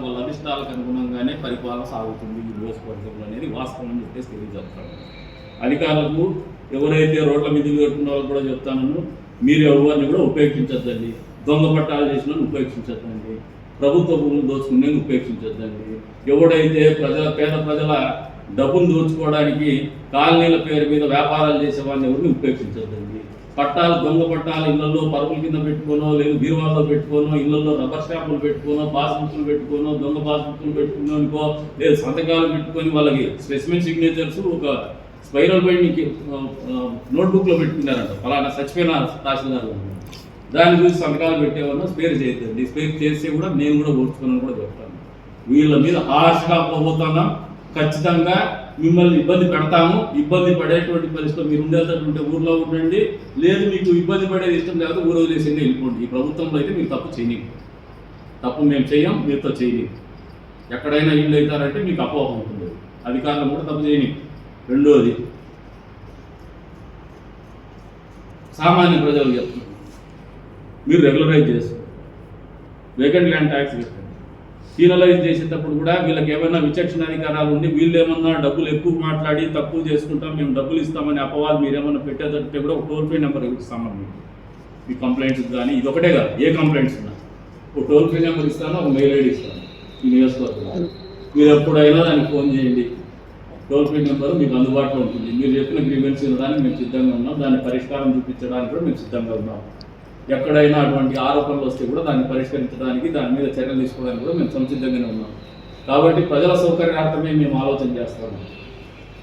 వాళ్ళ అభిష్టాలకు అనుగుణంగానే పరిపాలన సాగుతుంది ఈ నియోజకవర్గంలో అనేది వాస్తవం అని చెప్పేసి తెలియజేస్తాను. అధికారులకు ఎవరైతే రోడ్ల మీద కట్టుకున్న వాళ్ళు కూడా చెప్తాను, మీరు ఎవరిని కూడా ఉపేక్షించద్దండి. దొంగ పట్టాలు చేసిన ఉపేక్షించద్దండి. ప్రభుత్వ భూములు దోచుకునేది ఉపేక్షించద్దండి. ఎవడైతే పేద ప్రజల డబ్బును దోచుకోవడానికి కాలనీల పేరు మీద వ్యాపారాలు చేసే వాళ్ళని ఎవరిని ఉపేక్షించద్దండి. పట్టాలు దొంగ పట్టాలు ఇళ్లలో పరుపుల కింద పెట్టుకోనో, లేదు బీరువాల్లో పెట్టుకోనో, ఇళ్లలో రబ్బర్ స్టాంపులు పెట్టుకోనో, పాస్బుక్లు పెట్టుకోనో, దొంగ పాస్బుక్లు పెట్టుకునో అనుకో, లేదు సంతకాలు పెట్టుకొని వాళ్ళకి స్పెసిమెన్ సిగ్నేచర్స్ ఒక స్పైరల్ బైండ్ నోట్బుక్లో పెట్టుకున్నారంట. ఫలానా చచ్చిపోయిన తహసీల్దార్ దాన్ని చూసి సంతకాలు పెట్టేవాళ్ళం. స్పేర్ చేయొద్దండి. స్పేర్ చేస్తే కూడా నేను కూడా ఓర్చుకున్నాను కూడా చెప్తాను. వీళ్ళ మీద హార్ష్గా పోతున్నాం. ఖచ్చితంగా మిమ్మల్ని ఇబ్బంది పెడతాము. ఇబ్బంది పడేటువంటి పరిస్థితుల్లో మీరు ఉండేటటువంటి ఊర్లో ఉండండి. లేదు మీకు ఇబ్బంది పడేది ఇష్టం లేకపోతే ఊరు వదిలేసిందే వెళ్ళిపోండి. ఈ ప్రభుత్వంలో అయితే మీరు తప్పు చేయలేము. తప్పు మేము చేయం, మీతో చేయలేము. ఎక్కడైనా ఇల్లు అవుతారంటే మీకు అపోహం ఉంటుంది. అధికారులు కూడా తప్పు చేయలేము. రెండోది, సామాన్య ప్రజలు చెప్తున్నారు, మీరు రెగ్యులరైజ్ చేస్తారు, వేకెంట్ ల్యాండ్ ట్యాక్స్ పెట్టండి. పీనలైజ్ చేసేటప్పుడు కూడా వీళ్ళకి ఏమైనా విచక్షణ అధికారాలు ఉండి వీళ్ళు ఏమన్నా డబ్బులు ఎక్కువ మాట్లాడి తక్కువ చేసుకుంటాం, మేము డబ్బులు ఇస్తామని అపవాదు మీరేమన్నా పెట్టేదంటే కూడా ఒక టోల్ ఫ్రీ నెంబర్ ఇస్తామని మీ కంప్లైంట్స్ కానీ, ఇది ఒకటే కాదు, ఏ కంప్లైంట్స్ ఉన్నా ఒక టోల్ ఫ్రీ నెంబర్ ఇస్తాను, ఒక మెయిల్ ఐడి ఇస్తాను. ఈ నియోజకవర్గం మీరు ఎప్పుడైనా దానికి ఫోన్ చేయండి. టోల్ ఫ్రీ నెంబర్ మీకు అందుబాటులో ఉంటుంది. మీరు చెప్పిన గ్రీవెన్స్ వినడానికి మేము సిద్ధంగా ఉన్నాం. దాన్ని పరిష్కారం చూపించడానికి కూడా మేము సిద్ధంగా ఉన్నాం. ఎక్కడైనా అటువంటి ఆరోపణలు వస్తే కూడా దాన్ని పరిష్కరించడానికి, దాని మీద చర్యలు తీసుకోవడానికి కూడా మేము సంసిద్ధంగానే ఉన్నాం. కాబట్టి ప్రజల సౌకర్యార్థమే మేము ఆలోచన చేస్తాము.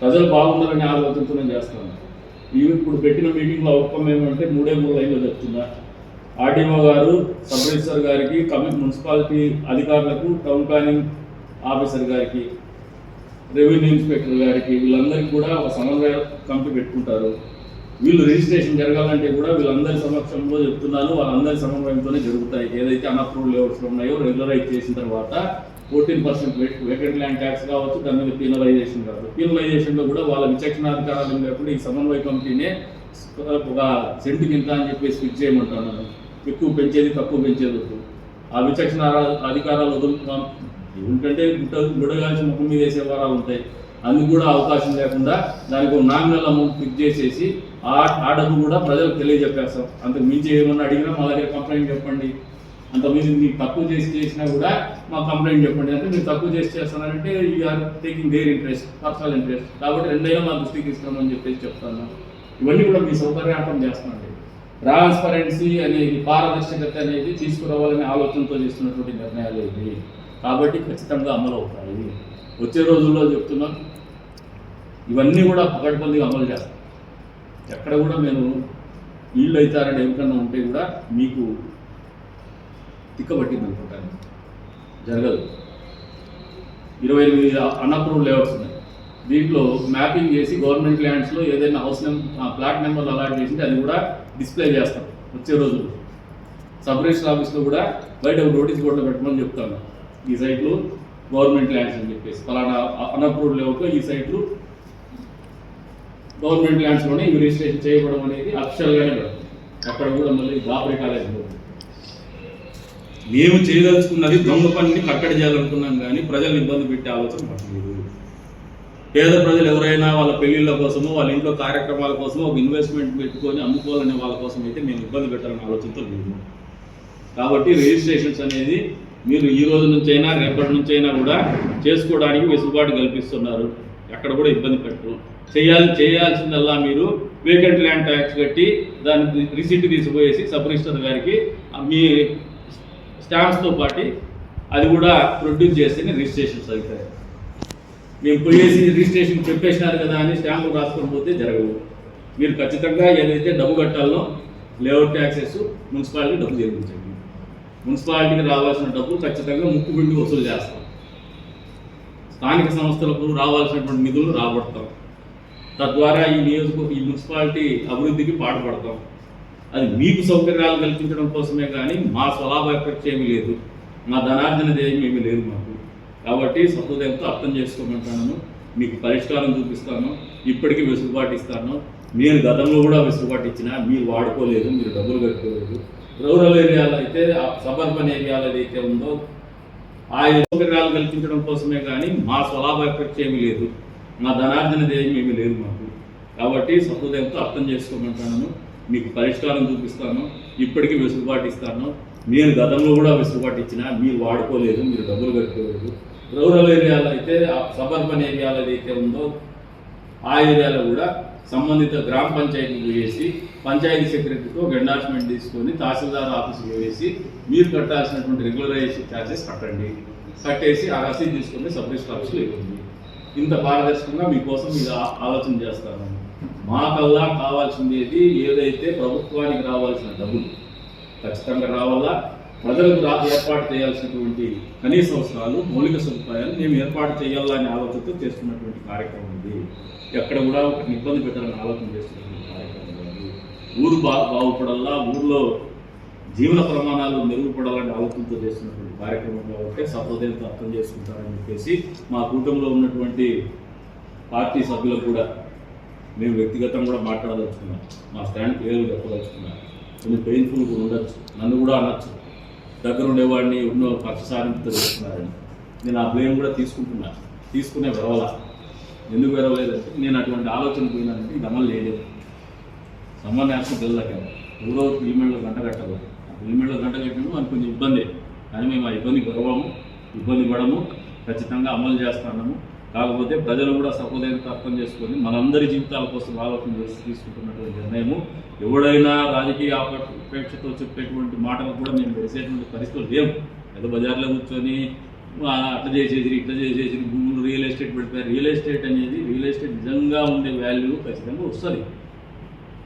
ప్రజలు బాగుండాలనే ఆలోచనతోనే చేస్తాము. ఇప్పుడు పెట్టిన మీటింగ్లో అవుట్కమ్ ఏమంటే 3 లైన్లో చెప్తున్నా. ఆర్డీఓ గారు, సబ్ రిజిస్టర్ గారికి, మున్సిపాలిటీ అధికారులకు, టౌన్ ప్లానింగ్ ఆఫీసర్ గారికి, రెవెన్యూ ఇన్స్పెక్టర్ గారికి, వీళ్ళందరికీ కూడా ఒక సమన్వయ కమిటీ పెట్టుకుంటారు. వీళ్ళు రిజిస్ట్రేషన్ జరగాలంటే కూడా వీళ్ళందరి సమక్షంలో చెప్తున్నాను, వాళ్ళందరి సమన్వయంతోనే జరుగుతాయి. ఏదైతే అన్అప్రూవ్డ్ లేఅవుట్స్ ఉన్నాయో రెగ్యులరైజ్ చేసిన తర్వాత 14% వేకెంట్ ల్యాండ్ ట్యాక్స్ కావచ్చు, దాని మీద పీనలైజేషన్ కాదు. పీనలైజేషన్లో కూడా వాళ్ళ విచక్షణాధికారాలు లేకుండా ఈ సమన్వయ కమిటీనే ఒక సెంటుకి ఇంత అని చెప్పేసి ఫిక్స్ చేయమంటున్నాను. ఎక్కువ పెంచేది తక్కువ పెంచేది వద్దు. ఆ విచక్షణ అధికారాలు వదులుతున్నాం. ఎందుకంటే గుడగాల్సి ముఖం మీద వేసే వారాలు ఉంటాయి. అందుకు కూడా అవకాశం లేకుండా దానికి ఒక నామినల్ అమౌంట్ ఫిక్స్ చేసేసి ఆ డబ్బు కూడా ప్రజలకు తెలియజెప్పేస్తాం. అంతకు మించి ఏమన్నా అడిగినా మా దగ్గర కంప్లైంట్ చెప్పండి, అంతకుమించి మీకు తక్కువ చేసినా కూడా మా కంప్లైంట్ చెప్పండి. అంటే మీరు తక్కువ చేస్తున్నారంటే you're taking their interest, personal interest. కాబట్టి రెండైనా మా దృష్టికి ఇస్తామని చెప్పేసి చెప్తాను. ఇవన్నీ కూడా మీ సౌకర్యార్థం చేస్తున్నాండి. ట్రాన్స్పరెన్సీ అనేది, పారదర్శకత అనేది తీసుకురావాలనే ఆలోచనతో చేస్తున్నటువంటి నిర్ణయాలు ఇవి. కాబట్టి ఖచ్చితంగా అమలు అవుతాయి. వచ్చే రోజుల్లో చెప్తున్నాం, ఇవన్నీ కూడా పకడ్బందీగా అమలు చేస్తాం. ఎక్కడ కూడా నేను వీళ్ళు అవుతారని ఎవరికన్నా ఉంటే కూడా మీకు తిక్కబట్టింది అనుకుంటాను. జరగదు. 28 అన్అప్రూవ్డ్ లేఅవుట్స్ ఉన్నాయి. దీంట్లో మ్యాపింగ్ చేసి గవర్నమెంట్ ల్యాండ్స్లో ఏదైనా హౌస్ ప్లాట్ నెంబర్లు అలాట్ చేసింటే అది కూడా డిస్ప్లే చేస్తాం వచ్చే రోజుల్లో. సబ్ రిజిస్టర్ ఆఫీస్లో కూడా బయట నోటీస్ బోర్డులో పెట్టమని చెప్తాను. ఈ సైట్లు గవర్నమెంట్ ల్యాండ్స్ అని చెప్పేసి, ఫలానా అన్అప్రూవ్డ్ లేఅవుట్లో ఈ సైట్లు గవర్నమెంట్ ల్యాండ్స్లోనే ఇవి రిజిస్ట్రేషన్ చేయబడడం అనేది అఫిషియల్గానే పెడుతుంది. అక్కడ కూడా మళ్ళీ గాబరీ కాలేజీలో మేము చేయదలుచుకున్నది దొంగ పనిని కట్టడి చేయాలనుకున్నాం, కానీ ప్రజలు ఇబ్బంది పెట్టే ఆలోచన పట్టలేదు. పేద ప్రజలు ఎవరైనా వాళ్ళ పెళ్లిళ్ళ కోసమో, వాళ్ళ ఇంట్లో కార్యక్రమాల కోసమో ఒక ఇన్వెస్ట్మెంట్ పెట్టుకొని అమ్ముకోవాలనే వాళ్ళ కోసం అయితే మేము ఇబ్బంది పెట్టాలనే ఆలోచనతో లేదు. కాబట్టి రిజిస్ట్రేషన్స్ అనేది మీరు ఈ రోజు నుంచైనా రేపటి నుంచైనా కూడా చేసుకోవడానికి వెసులుబాటు కల్పిస్తున్నారు. ఎక్కడ కూడా ఇబ్బంది పెట్టరు. చేయాల్సిందల్లా మీరు వేకెంట్ ల్యాండ్ ట్యాక్స్ కట్టి దాని రిసిప్ట్ తీసుకుపోయేసి సబ్ రిజిస్టర్ గారికి మీ స్టాంప్స్తో పాటు అది కూడా ప్రొడ్యూస్ చేస్తేనే రిజిస్ట్రేషన్స్ అవుతాయి. మేము పోయేసి రిజిస్ట్రేషన్ చెప్పేసినారు కదా అని స్టాంపులు రాసుకొని పోతే జరగవు. మీరు ఖచ్చితంగా ఏదైతే డబ్బు కట్టాలో లేఅవుట్ ట్యాక్సెస్ మున్సిపాలిటీ డబ్బు చెల్లించండి. మున్సిపాలిటీకి రావాల్సిన డబ్బు ఖచ్చితంగా ముక్కుబిండి వసూలు చేస్తాం. స్థానిక సంస్థలకు రావాల్సినటువంటి నిధులు రాబడతాం. తద్వారా ఈ మున్సిపాలిటీ అభివృద్ధికి పాటుపడతాం. అది మీకు సౌకర్యాలు కల్పించడం కోసమే కానీ మా స్వలాభాపేక్ష ఏమీ లేదు, మా ధనార్జన ఏమీ లేదు మాకు. కాబట్టి సహృదయంతో అర్థం చేసుకోమంటాను. మీకు పరిష్కారం చూపిస్తాను. ఇప్పటికీ వెసులుబాటు ఇస్తాను. నేను గతంలో కూడా వెసులుబాటు ఇచ్చినా మీరు వాడుకోలేదు, మీరు డబ్బులు కట్టుకోలేదు. రూరల్ ఏరియాలో అయితే, సబర్బన్ ఏరియాలో ఏదైతే ఉందో ఆ సౌకర్యాలు కల్పించడం కోసమే కానీ మా స్వలాభాపేక్ష ఏమీ లేదు, మా ధనార్జన ఏమీ లేదు మాకు. కాబట్టి సహృదయంతో అర్థం చేసుకోమంటాను, మీకు పరిష్కారం చూపిస్తాను, ఇప్పటికీ వెసులుబాటు ఇస్తాను. నేను గతంలో కూడా వెసులుబాటు ఇచ్చినా మీరు వాడుకోలేదు, మీరు డబ్బులు కట్టుకోలేదు. రూరల్ ఏరియాలో అయితే సబర్బన్ ఏరియాలో ఏదైతే ఉందో ఆ ఏరియాలో కూడా సంబంధిత గ్రామ పంచాయతీకి వేసి పంచాయతీ సెక్రటరీతో ఒక ఎండార్స్మెంట్ తీసుకొని తహసీల్దార్ ఆఫీస్కి వేసి మీరు కట్టాల్సినటువంటి రెగ్యులరైజేషన్ ఛార్జెస్ కట్టేసి ఆ రసీదు తీసుకొని సబ్ రిజిస్టర్ ఆఫీస్లో ఇవ్వండి. ఇంత పారదర్శకంగా మీకోసం మీరు ఆలోచన చేస్తాను. మాకల్లా కావాల్సింది ఏదైతే ప్రభుత్వానికి రావాల్సిన డబ్బులు ఖచ్చితంగా రావాలా, ప్రజలకు ఏర్పాటు చేయాల్సినటువంటి కనీస అవసరాలు మౌలిక సదుపాయాలు మేము ఏర్పాటు చేయాలని ఆలోచనతో చేస్తున్నటువంటి కార్యక్రమం ఇది. ఎక్కడ కూడా ఒకరిని ఇబ్బంది పెట్టాలని ఆలోచన చేస్తున్నటువంటి కార్యక్రమం కాదు. ఊరు బాగుపడాలా, ఊర్లో జీవన ప్రమాణాలు మెరుగుపడాలని ఆలోచనతో చేస్తున్నటువంటి కార్యక్రమం కాబట్టి సహృదయంతో అర్థం చేసుకుంటారని చెప్పేసి మా కూటమిలో ఉన్నటువంటి పార్టీ సభ్యులకు కూడా మేము వ్యక్తిగతంగా కూడా మాట్లాడదలుచుకున్నాం. మా స్టాండ్ క్లియర్గా చెప్పదలుచుకున్నాం. కొంచెం పెయిన్ఫుల్ కూడా ఉండొచ్చు, నన్ను కూడా అనొచ్చు, దగ్గర ఉండేవాడిని ఎన్నో పక్ష సాధింపుతో చేస్తున్నారని. నేను ఆ బ్లేమ్ కూడా తీసుకునే వెరవల. ఎందుకు వెరవలేదంటే నేను అటువంటి ఆలోచన పోయినానంటే ఇది అమలు చేయలేదు. సమ్మర్ నేషనల్ వెళ్ళాక ఎవరో ఫిల్మెంట్లో గంట కట్టదు, ఆ ఫిల్మెంట్లో గంట కట్టడం మనకు కొంచెం ఇబ్బంది. కానీ మేము ఆ ఇబ్బంది పడము, ఖచ్చితంగా అమలు చేస్తున్నాము. కాకపోతే ప్రజలు కూడా సహృదయంతో అర్థం చేసుకొని మనందరి జీవితాల కోసం ఆలోచన చేసి తీసుకుంటున్నటువంటి నిర్ణయము. ఎవడైనా రాజకీయ అపేక్షతో చెప్పేటువంటి మాటలు కూడా మేము తెలిసేటువంటి పరిస్థితులు లేవు. ఏదో బజార్లో కూర్చొని అట్లా చేసేసి భూములు రియల్ ఎస్టేట్ పెడిపోయారు. రియల్ ఎస్టేట్ నిజంగా ఉండే వాల్యూ ఖచ్చితంగా వస్తుంది.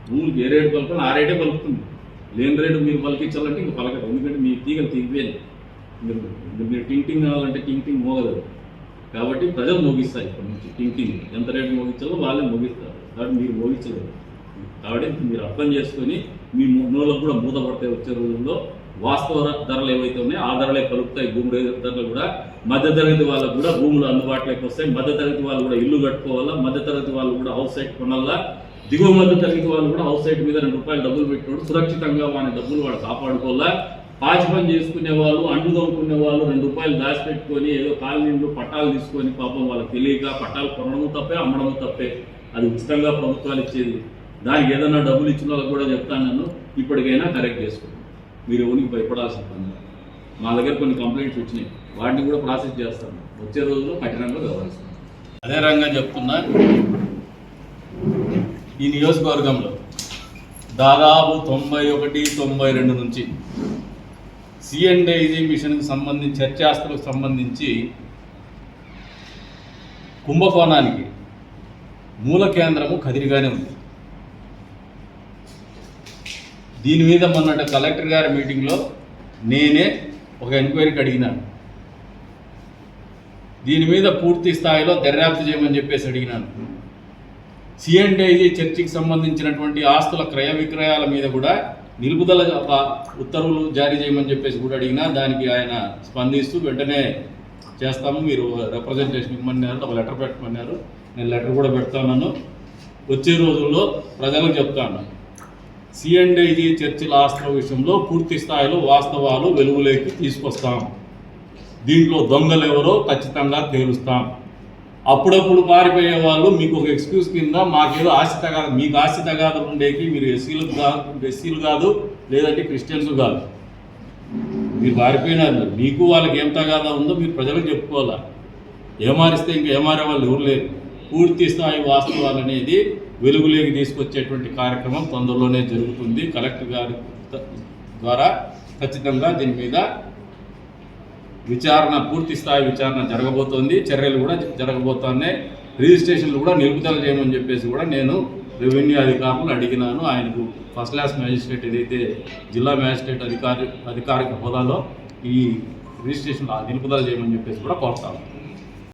భూములకి ఏ రేటు పలుకుని ఆ రేటే పలుకుతుంది. లేని రేటు మీరు పలికించాలంటే ఇంక పలకదు. ఎందుకంటే మీ తీగలు తెగిపోయింది. మీరు టింగ్ కావాలంటే టింగ్ మోగదు. కాబట్టి ప్రజలు మోగిస్తారు. ఇప్పటి నుంచి టింగ్ ఎంత రేటు మోగించాలో వాళ్ళే మోగిస్తారు. కాబట్టి మీరు మోగించలేదు. కాబట్టి మీరు అర్థం చేసుకొని మీ నోళ్ళకు కూడా మూతపడతాయి. వచ్చే రోజుల్లో వాస్తవ ధరలు ఏవైతే ఉన్నాయో ఆ ధరలే కలుపుతాయి. భూమి ధరలు కూడా మధ్యతరగతి వాళ్ళకు కూడా భూములు అందుబాటులోకి వస్తాయి. మధ్యతరగతి వాళ్ళు కూడా ఇల్లు కట్టుకోవాలా, మధ్యతరగతి వాళ్ళు కూడా హౌస్ సైట్ కొనాలా, దిగువ మధ్యతరగతి వాళ్ళు కూడా హౌస్ సైట్ మీద ₹2 డబ్బులు పెట్టుకోవడం సురక్షితంగా వాని డబ్బులు వాడు కాపాడుకోవాలా. పాచి పని చేసుకునే వాళ్ళు, అంటు దొంకునే వాళ్ళు ₹2 దాచిపెట్టుకొని ఏదో కాలనీలో పట్టాలు తీసుకొని పాపం వాళ్ళకి తెలియక పట్టాలు కొనడము తప్పే, అమ్మడము తప్పే. అది ఉచితంగా ప్రభుత్వాలు ఇచ్చేది. దానికి ఏదైనా డబ్బులు ఇచ్చిన వాళ్ళకి కూడా చెప్తాను, నన్ను ఇప్పటికైనా కరెక్ట్ చేసుకోండి. మీరు ఎవరికి భయపడాల్సిన పని. మా దగ్గర కొన్ని కంప్లైంట్స్ వచ్చినాయి, వాటిని కూడా ప్రాసెస్ చేస్తాను. వచ్చే రోజుల్లో కఠినంగా వ్యవహరిస్తాను. అదే రంగా చెప్తున్నా, ఈ నియోజకవర్గంలో దాదాపు 91-92 నుంచి C&I మిషన్కి సంబంధించి చర్చాస్తులకు సంబంధించి కుంభకోణానికి మూల కేంద్రము కదిరిగానే ఉంది. దీని మీద మొన్నట కలెక్టర్ గారి మీటింగ్లో నేనే ఒక ఎంక్వైరీకి అడిగినాను. దీని మీద పూర్తి స్థాయిలో దర్యాప్తు చేయమని చెప్పేసి అడిగినాను. C&I చర్చికి సంబంధించినటువంటి ఆస్తుల క్రయ విక్రయాల మీద కూడా నిలుపుదల ఉత్తర్వులు జారీ చేయమని చెప్పేసి కూడా అడిగినా దానికి ఆయన స్పందిస్తూ వెంటనే చేస్తాము, మీరు రిప్రజెంటేషన్ ఇవ్వమన్నారు, ఒక లెటర్ పెట్టమన్నారు. నేను లెటర్ కూడా పెడతాను. వచ్చే రోజుల్లో ప్రజలకు చెప్తాను, C&I చర్చిల ఆస్తుల విషయంలో పూర్తి స్థాయిలో వాస్తవాలు వెలుగులోకి తీసుకొస్తాం. దీంట్లో దొంగలు ఎవరో ఖచ్చితంగా తేలుస్తాం. అప్పుడప్పుడు పారిపోయే వాళ్ళు మీకు ఒక ఎక్స్క్యూజ్ కింద మాకేదో ఆస్తి తగాదు, మీకు ఆస్తి తగాదులు ఉండేకి మీరు ఎస్సీలు కాదు, లేదంటే క్రిస్టియన్స్ కాదు, మీరు పారిపోయినారు. మీకు వాళ్ళకి ఏం తగాదా ఉందో మీరు ప్రజలకు చెప్పుకోవాలా. ఏమారిస్తే ఇంకా ఏమారే వాళ్ళు ఎవరు లేరు. పూర్తి స్థాయి వాస్తవాలు అనేది వెలుగులోకి తీసుకొచ్చేటువంటి కార్యక్రమం తొందరలోనే జరుగుతుంది. కలెక్టర్ గారి ద్వారా ఖచ్చితంగా దీని మీద పూర్తి స్థాయి విచారణ జరగబోతోంది. చర్యలు కూడా జరగబోతున్నాయి. రిజిస్ట్రేషన్లు కూడా నిలుపుదల చేయమని చెప్పేసి కూడా నేను రెవెన్యూ అధికారులను అడిగినాను. ఆయనకు ఫస్ట్ క్లాస్ మ్యాజిస్ట్రేట్ ఏదైతే జిల్లా మ్యాజిస్ట్రేట్ అధికారిక హోదాలో ఈ రిజిస్ట్రేషన్ నిలుపుదల చేయమని చెప్పేసి కూడా కోరుతాను.